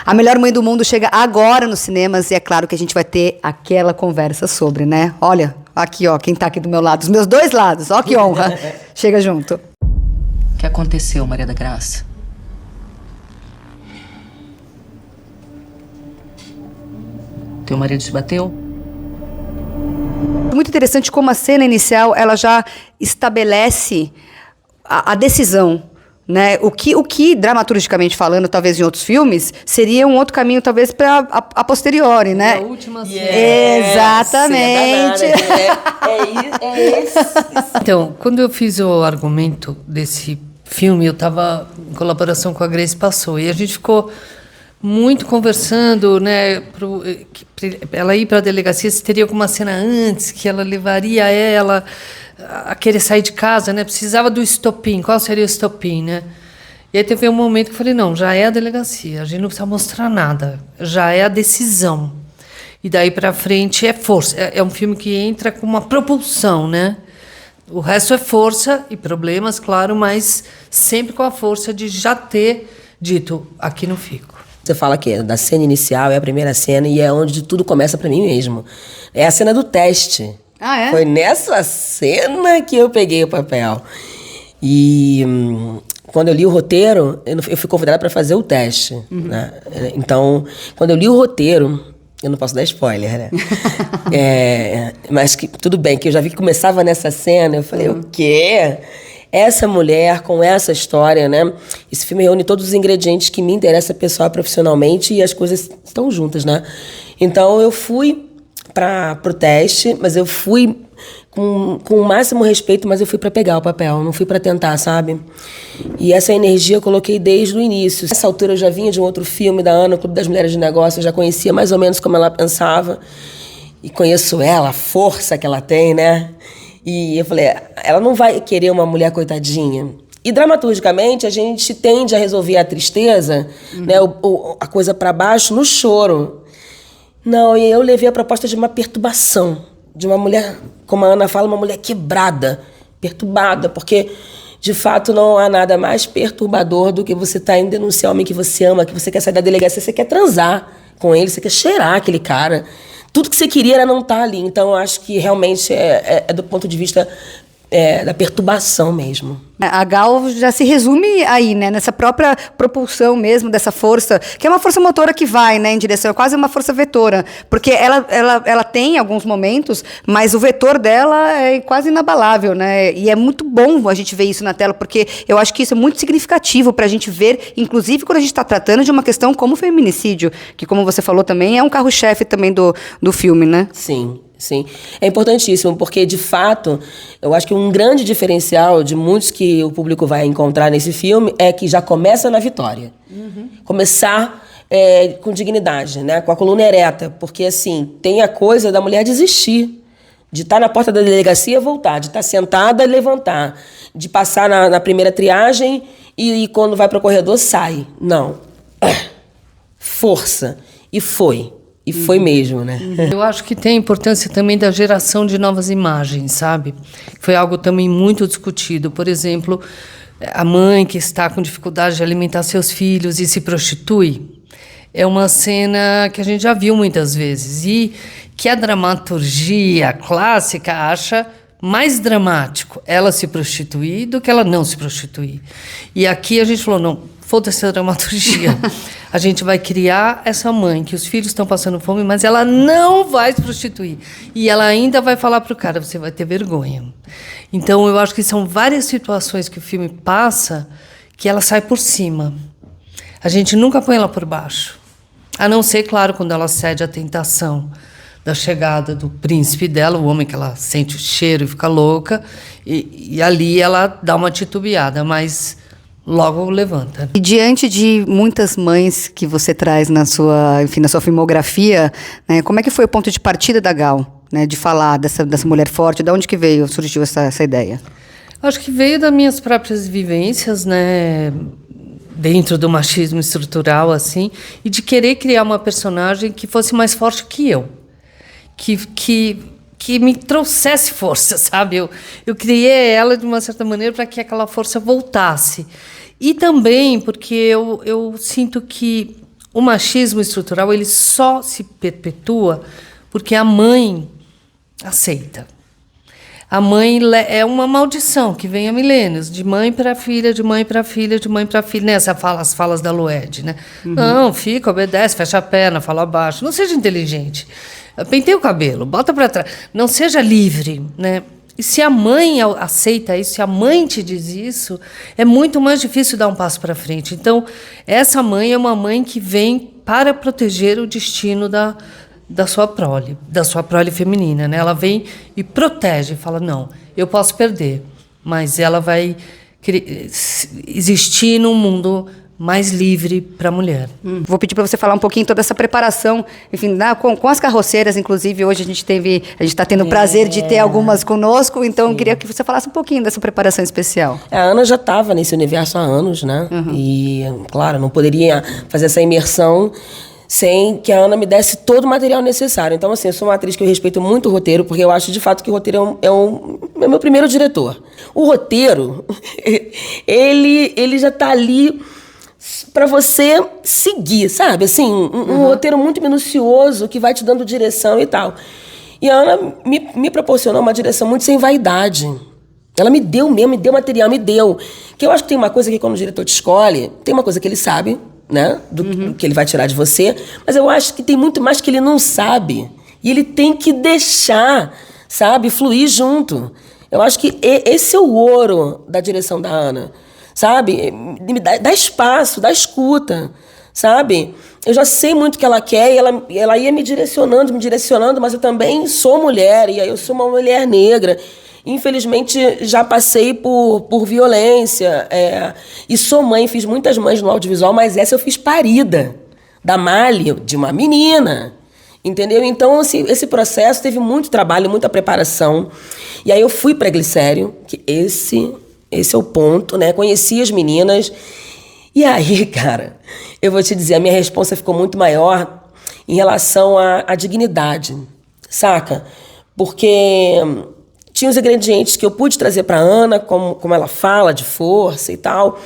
A Melhor Mãe do Mundo chega agora nos cinemas e é claro que a gente vai ter aquela conversa sobre, né? Olha, aqui, ó, quem tá aqui do meu lado, os meus dois lados, ó que honra. Chega junto. O que aconteceu, Maria da Graça? Teu marido te bateu? Muito interessante como a cena inicial ela já estabelece a decisão, né? O que dramaturgicamente falando, talvez em outros filmes, seria um outro caminho, talvez para a posteriori, né? A última cena. Exatamente. É isso. Então, quando eu fiz o argumento desse filme, eu estava em colaboração com a Grace Passou e a gente ficou muito conversando, né, ela ir para a delegacia, se teria alguma cena antes que ela levaria ela a querer sair de casa, né? Precisava do estopim. Qual seria o estopim, né? E aí teve um momento que eu falei, não, já é a delegacia, a gente não precisa mostrar nada, já é a decisão. E daí para frente é força. É um filme que entra com uma propulsão, né? O resto é força e problemas, claro, mas sempre com a força de já ter dito, aqui não fico. Você fala que da cena inicial é a primeira cena e é onde tudo começa pra mim mesmo. É a cena do teste. Ah, é? Foi nessa cena que eu peguei o papel. E quando eu li o roteiro, eu fui convidada para fazer o teste. Uhum. Né? Então, quando eu li o roteiro, eu não posso dar spoiler, né? Mas que, tudo bem, que eu já vi que começava nessa cena, eu falei, o quê? Essa mulher com essa história, né? Esse filme reúne todos os ingredientes que me interessam pessoal e profissionalmente e as coisas estão juntas, né? Então eu fui pro teste, mas eu fui com o máximo respeito, mas eu fui para pegar o papel, não fui para tentar, sabe? E essa energia eu coloquei desde o início. Nessa altura eu já vinha de um outro filme da Ana, o Clube das Mulheres de Negócio, eu já conhecia mais ou menos como ela pensava. E conheço ela, a força que ela tem, né? E eu falei, ela não vai querer uma mulher coitadinha. E dramaturgicamente a gente tende a resolver a tristeza, né, a coisa para baixo no choro. Não, e eu levei a proposta de uma perturbação, de uma mulher, como a Ana fala, uma mulher quebrada, perturbada, porque de fato não há nada mais perturbador do que você estar indo denunciar o homem que você ama, que você quer sair da delegacia, você quer transar com ele, você quer cheirar aquele cara. Tudo que você queria era não estar ali. Então, eu acho que realmente é do ponto de vista da perturbação mesmo. A Gal já se resume aí, né? Nessa própria propulsão mesmo, dessa força, que é uma força motora que vai, né, em direção, é quase uma força vetora, porque ela tem alguns momentos, mas o vetor dela é quase inabalável, né? E é muito bom a gente ver isso na tela, porque eu acho que isso é muito significativo para a gente ver, inclusive quando a gente está tratando de uma questão como o feminicídio, que, como você falou também, é um carro-chefe também do filme, né? Sim. Sim, é importantíssimo, porque, de fato, eu acho que um grande diferencial de muitos que o público vai encontrar nesse filme é que já começa na vitória. Começar com dignidade, né? Com a coluna ereta, porque, assim, tem a coisa da mulher desistir, de estar na porta da delegacia voltar, de estar sentada e levantar, de passar na primeira triagem e quando vai para o corredor sai. Não. Força. E foi. E foi mesmo, né? Eu acho que tem importância também da geração de novas imagens, sabe? Foi algo também muito discutido. Por exemplo, a mãe que está com dificuldade de alimentar seus filhos e se prostitui. É uma cena que a gente já viu muitas vezes e que a dramaturgia clássica acha mais dramático ela se prostituir do que ela não se prostituir. E aqui a gente falou, não, foda-se a dramaturgia. A gente vai criar essa mãe que os filhos estão passando fome, mas ela não vai se prostituir. E ela ainda vai falar para o cara, você vai ter vergonha. Então, eu acho que são várias situações que o filme passa que ela sai por cima. A gente nunca põe ela por baixo. A não ser, claro, quando ela cede à tentação da chegada do príncipe dela, o homem que ela sente o cheiro e fica louca, e ali ela dá uma titubeada, mas logo levanta. E diante de muitas mães que você traz na sua filmografia, né, como é que foi o ponto de partida da Gal, né, de falar dessa mulher forte? De onde que surgiu essa ideia? Acho que veio das minhas próprias vivências, né, dentro do machismo estrutural, assim, e de querer criar uma personagem que fosse mais forte que eu, que me trouxesse força, sabe? Eu criei ela de uma certa maneira para que aquela força voltasse. E também porque eu sinto que O machismo estrutural, ele só se perpetua porque a mãe aceita. A mãe é uma maldição que vem há milênios, de mãe para filha, de mãe para filha, de mãe para filha. Nessa as falas da Lued, né? Não, fica, obedece, fecha a perna, fala baixo. Não seja inteligente. Penteia o cabelo, bota para trás. Não seja livre, né? E se a mãe aceita isso, se a mãe te diz isso, é muito mais difícil dar um passo para frente. Então, essa mãe é uma mãe que vem para proteger o destino da sua prole feminina, né? Ela vem e protege, fala, não, eu posso perder, mas ela vai existir num mundo mais livre para a mulher. Vou pedir para você falar um pouquinho toda essa preparação, enfim, com as carroceiras, inclusive, hoje a gente está tendo o prazer de ter algumas conosco, então eu queria que você falasse um pouquinho dessa preparação especial. A Ana já estava nesse universo há anos, né? E, claro, não poderia fazer essa imersão sem que a Ana me desse todo o material necessário. Então, assim, eu sou uma atriz que eu respeito muito o roteiro, porque eu acho, de fato, que o roteiro é o meu primeiro diretor. O roteiro, ele já está ali para você seguir, sabe? Assim, um roteiro muito minucioso que vai te dando direção e tal. E a Ana me proporcionou uma direção muito sem vaidade. Ela me deu mesmo, me deu material, me deu. Que eu acho que tem uma coisa que quando o diretor te escolhe, tem uma coisa que ele sabe, né? Do que ele vai tirar de você. Mas eu acho que tem muito mais que ele não sabe. E ele tem que deixar, sabe? Fluir junto. Eu acho que esse é o ouro da direção da Ana. Sabe? Dá espaço, dá escuta, sabe? Eu já sei muito o que ela quer e ela ia me direcionando, mas eu também sou mulher, e aí eu sou uma mulher negra. Infelizmente, já passei por violência, e sou mãe, fiz muitas mães no audiovisual, mas essa eu fiz parida, da Mali, de uma menina, entendeu? Então, assim, esse processo teve muito trabalho, muita preparação, e aí eu fui para Glicério, que esse é o ponto, né? Conheci as meninas. E aí, cara, eu vou te dizer, a minha responsa ficou muito maior em relação à dignidade, saca? Porque tinha os ingredientes que eu pude trazer para Ana, como ela fala, de força e tal,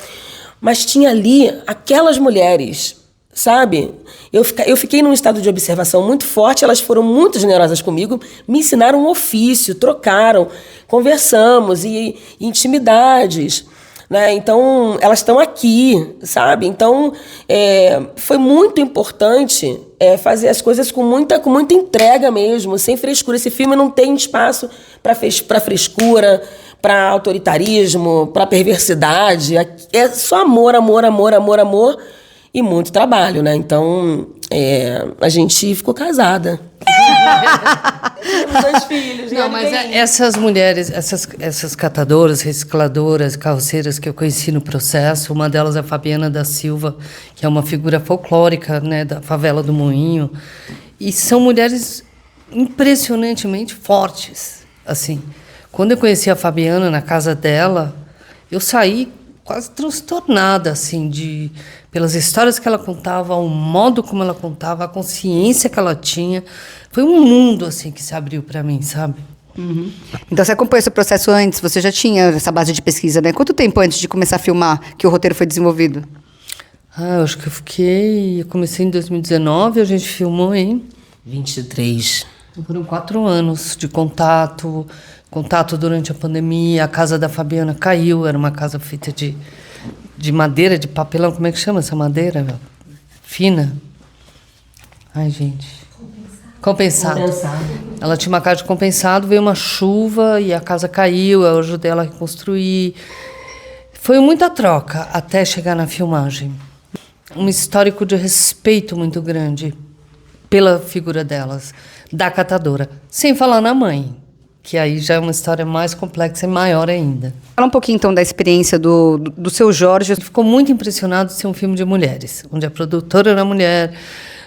mas tinha ali aquelas mulheres, sabe? Eu fiquei num estado de observação muito forte, elas foram muito generosas comigo, me ensinaram um ofício, trocaram, conversamos e intimidades, né? Então, elas estão aqui, sabe? Então, foi muito importante fazer as coisas com muita entrega mesmo, sem frescura. Esse filme não tem espaço para frescura, para autoritarismo, para perversidade. É só amor, amor, amor, amor, amor e muito trabalho, né? Então, a gente ficou casada. Temos 2 filhos. Não, mas essas mulheres, essas catadoras, recicladoras, carroceiras que eu conheci no processo, uma delas é a Fabiana da Silva, que é uma figura folclórica, né, da favela do Moinho, e são mulheres impressionantemente fortes. Assim, quando eu conheci a Fabiana na casa dela, eu saí quase transtornada, assim, pelas histórias que ela contava, o modo como ela contava, a consciência que ela tinha. Foi um mundo, assim, que se abriu para mim, sabe? Então, você acompanhou esse processo antes? Você já tinha essa base de pesquisa, né? Quanto tempo antes de começar a filmar que o roteiro foi desenvolvido? Eu acho que eu comecei em 2019, a gente filmou em 23. Foram 4 anos de contato durante a pandemia. A casa da Fabiana caiu, era uma casa feita de madeira, de papelão. Como é que chama essa madeira? Fina. Ai, gente. Compensado. Ela tinha uma casa de compensado, veio uma chuva e a casa caiu, eu ajudei ela a reconstruir. Foi muita troca até chegar na filmagem. Um histórico de respeito muito grande pela figura delas, da catadora. Sem falar na mãe, que aí já é uma história mais complexa e maior ainda. Fala um pouquinho, então, da experiência do seu Jorge. Ele ficou muito impressionado de ser um filme de mulheres, onde a produtora era mulher,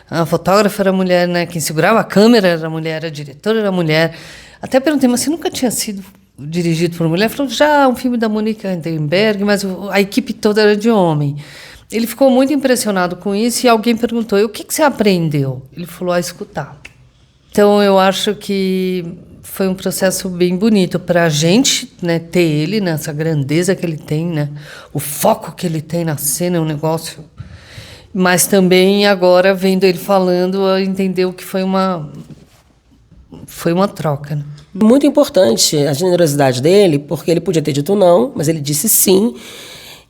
a fotógrafa era mulher, né? Quem segurava a câmera era mulher, a diretora era mulher. Até perguntei, mas você nunca tinha sido dirigido por mulher? Ele falou, já, um filme da Mônica Endenberg, mas a equipe toda era de homem. Ele ficou muito impressionado com isso e alguém perguntou, o que você aprendeu? Ele falou, a escutar. Então, eu acho que foi um processo bem bonito para a gente, né, ter ele nessa grandeza que ele tem, né, o foco que ele tem na cena, é um negócio Mas também agora, vendo ele falando, entendeu que foi uma troca, né? Muito importante a generosidade dele, porque ele podia ter dito não, mas ele disse sim.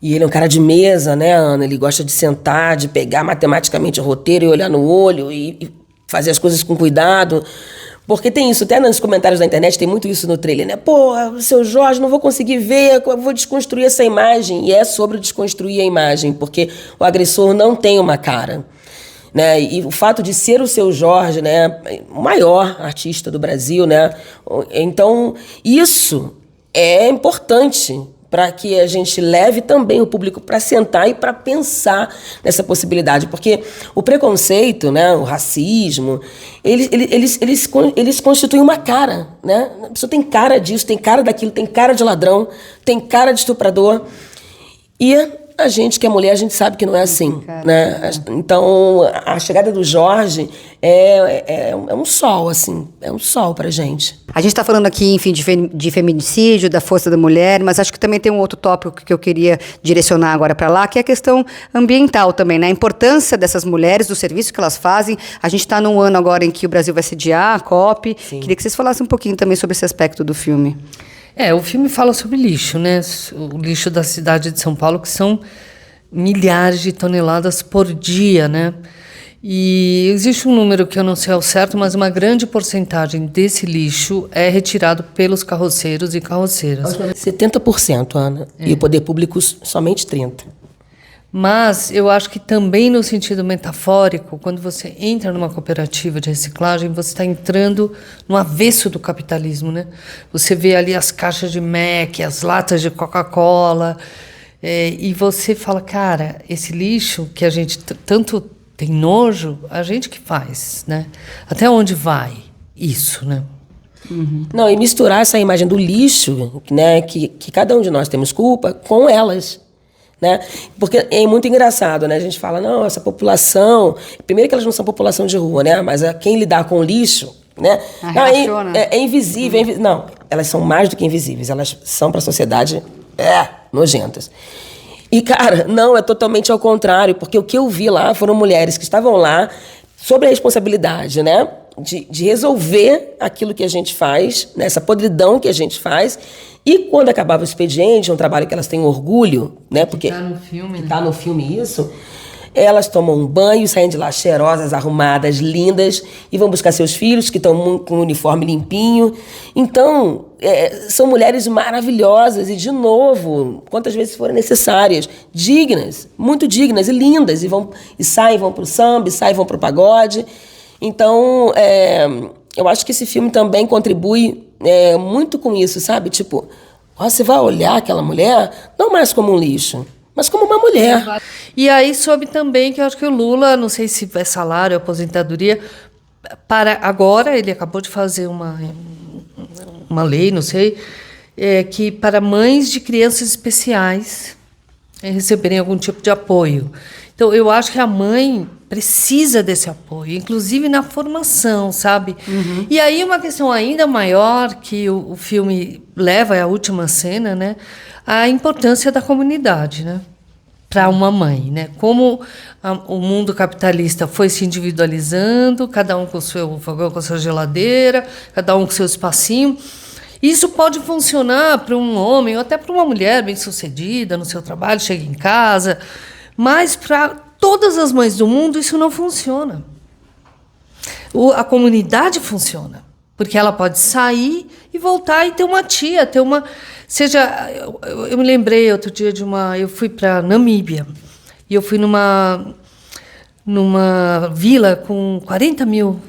E ele é um cara de mesa, né, Ana? Ele gosta de sentar, de pegar matematicamente o roteiro e olhar no olho e fazer as coisas com cuidado. Porque tem isso, até nos comentários da internet tem muito isso no trailer, né? Pô, seu Jorge, não vou conseguir ver, eu vou desconstruir essa imagem. E é sobre desconstruir a imagem, porque o agressor não tem uma cara, né? E o fato de ser o seu Jorge, né, o maior artista do Brasil, né? Então, isso é importante para que a gente leve também o público para sentar e para pensar nessa possibilidade. Porque o preconceito, né, o racismo, eles constituem uma cara, né? A pessoa tem cara disso, tem cara daquilo, tem cara de ladrão, tem cara de estuprador. E a gente que é mulher, a gente sabe que não é assim, né? Então, a chegada do Jorge é um sol, assim, é um sol pra gente. A gente está falando aqui, enfim, de feminicídio, da força da mulher, mas acho que também tem um outro tópico que eu queria direcionar agora para lá, que é a questão ambiental também, né? A importância dessas mulheres, do serviço que elas fazem. A gente está num ano agora em que o Brasil vai sediar a COP. Sim. Queria que vocês falassem um pouquinho também sobre esse aspecto do filme. O filme fala sobre lixo, né? O lixo da cidade de São Paulo, que são milhares de toneladas por dia, né? E existe um número que eu não sei ao certo, mas uma grande porcentagem desse lixo é retirado pelos carroceiros e carroceiras. 70%, Ana. E o poder público somente 30%. Mas eu acho que também no sentido metafórico, quando você entra numa cooperativa de reciclagem, você está entrando no avesso do capitalismo, né? Você vê ali as caixas de Mac, as latas de Coca-Cola, e você fala, cara, esse lixo que a gente tanto tem nojo, a gente que faz, né? Até onde vai isso, né? Uhum. Não, e misturar essa imagem do lixo, né, que cada um de nós temos culpa, com elas. Né? Porque é muito engraçado, né? A gente fala, não, essa população... Primeiro que elas não são população de rua, né? Mas quem lidar com o lixo, né? É invisível. Não, elas são mais do que invisíveis. Elas são para a sociedade nojentas. E, cara, não, é totalmente ao contrário. Porque o que eu vi lá foram mulheres que estavam lá sobre a responsabilidade, né? De resolver aquilo que a gente faz, né? Essa podridão que a gente faz. E quando acabava o expediente, um trabalho que elas têm orgulho, né? Porque tá no filme, né? Tá no filme isso. Elas tomam um banho, saem de lá cheirosas, arrumadas, lindas, e vão buscar seus filhos, que estão com o uniforme limpinho. Então, são mulheres maravilhosas e, de novo, quantas vezes forem necessárias, dignas, muito dignas e lindas, e saem, vão pro samba, saem, vão pro pagode. Então, eu acho que esse filme também contribui muito com isso, sabe? Tipo, você vai olhar aquela mulher não mais como um lixo, mas como uma mulher. E aí soube também que eu acho que o Lula, não sei se é salário ou aposentadoria, agora ele acabou de fazer uma lei, não sei, que para mães de crianças especiais receberem algum tipo de apoio. Então, eu acho que a mãe precisa desse apoio, inclusive na formação, sabe? Uhum. E aí uma questão ainda maior que o filme leva, é a última cena, né? A importância da comunidade, né? Para uma mãe, né? Como o mundo capitalista foi se individualizando, cada um com o seu fogão, com a sua geladeira, cada um com o seu espacinho. Isso pode funcionar para um homem ou até para uma mulher bem-sucedida no seu trabalho, chega em casa, mas para todas as mães do mundo isso não funciona. A comunidade funciona, porque ela pode sair e voltar e ter uma tia, eu me lembrei outro dia eu fui para Namíbia e eu fui numa vila com 40 mil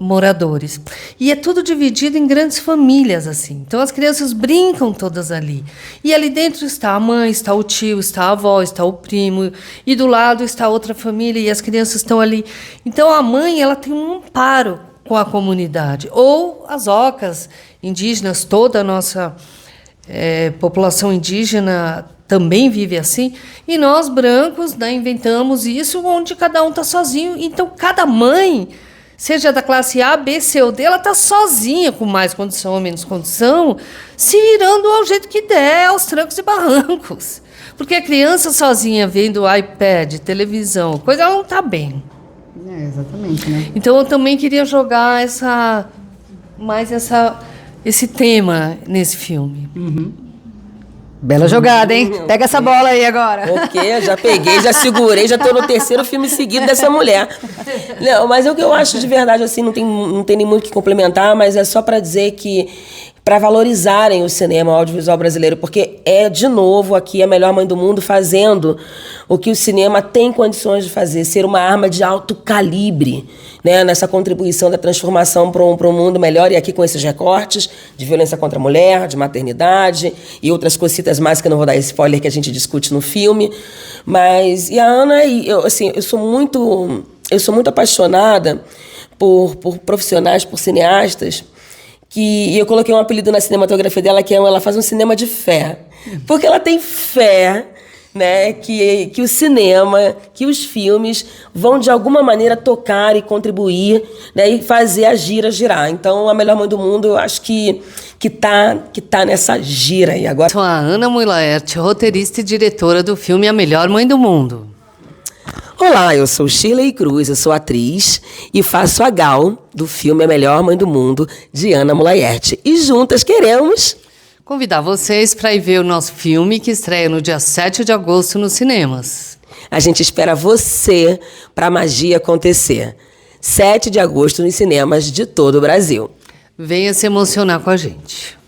moradores. E é tudo dividido em grandes famílias, assim. Então, as crianças brincam todas ali. E ali dentro está a mãe, está o tio, está a avó, está o primo. E do lado está outra família e as crianças estão ali. Então, a mãe ela tem um amparo com a comunidade. Ou as ocas indígenas, toda a nossa população indígena também vive assim. E nós, brancos, né, inventamos isso onde cada um está sozinho. Então, cada mãe... seja da classe A, B, C ou D, ela está sozinha, com mais condição ou menos condição, se virando ao jeito que der, aos trancos e barrancos. Porque a criança sozinha vendo iPad, televisão, coisa, ela não está bem. Exatamente, né? Então eu também queria jogar esse tema nesse filme. Bela jogada, hein? Pega essa bola aí agora. Porque já peguei, já segurei, já tô no 3º filme seguido dessa mulher. Não, mas o que eu acho de verdade, assim, não tem nem muito o que complementar, mas é só para dizer que para valorizarem o cinema, o audiovisual brasileiro, porque de novo, aqui a melhor mãe do mundo fazendo o que o cinema tem condições de fazer, ser uma arma de alto calibre, né, nessa contribuição da transformação para um mundo melhor, e aqui com esses recortes de violência contra a mulher, de maternidade e outras cositas mais que eu não vou dar spoiler que a gente discute no filme. Mas, e a Ana, eu sou muito apaixonada por profissionais, por cineastas, e eu coloquei um apelido na cinematografia dela, que ela faz um cinema de fé. Porque ela tem fé, né, que o cinema, que os filmes vão de alguma maneira tocar e contribuir, né, e fazer a gira girar. Então, a melhor mãe do mundo, eu acho que tá nessa gira aí agora. Sou a Ana Mui Laerte, roteirista e diretora do filme A Melhor Mãe do Mundo. Olá, eu sou Shirley Cruz, eu sou atriz e faço a Gal do filme A Melhor Mãe do Mundo, de Ana Mui Laerte. E juntas queremos convidar vocês para ir ver o nosso filme, que estreia no dia 7 de agosto nos cinemas. A gente espera você para a magia acontecer. 7 de agosto nos cinemas de todo o Brasil. Venha se emocionar com a gente.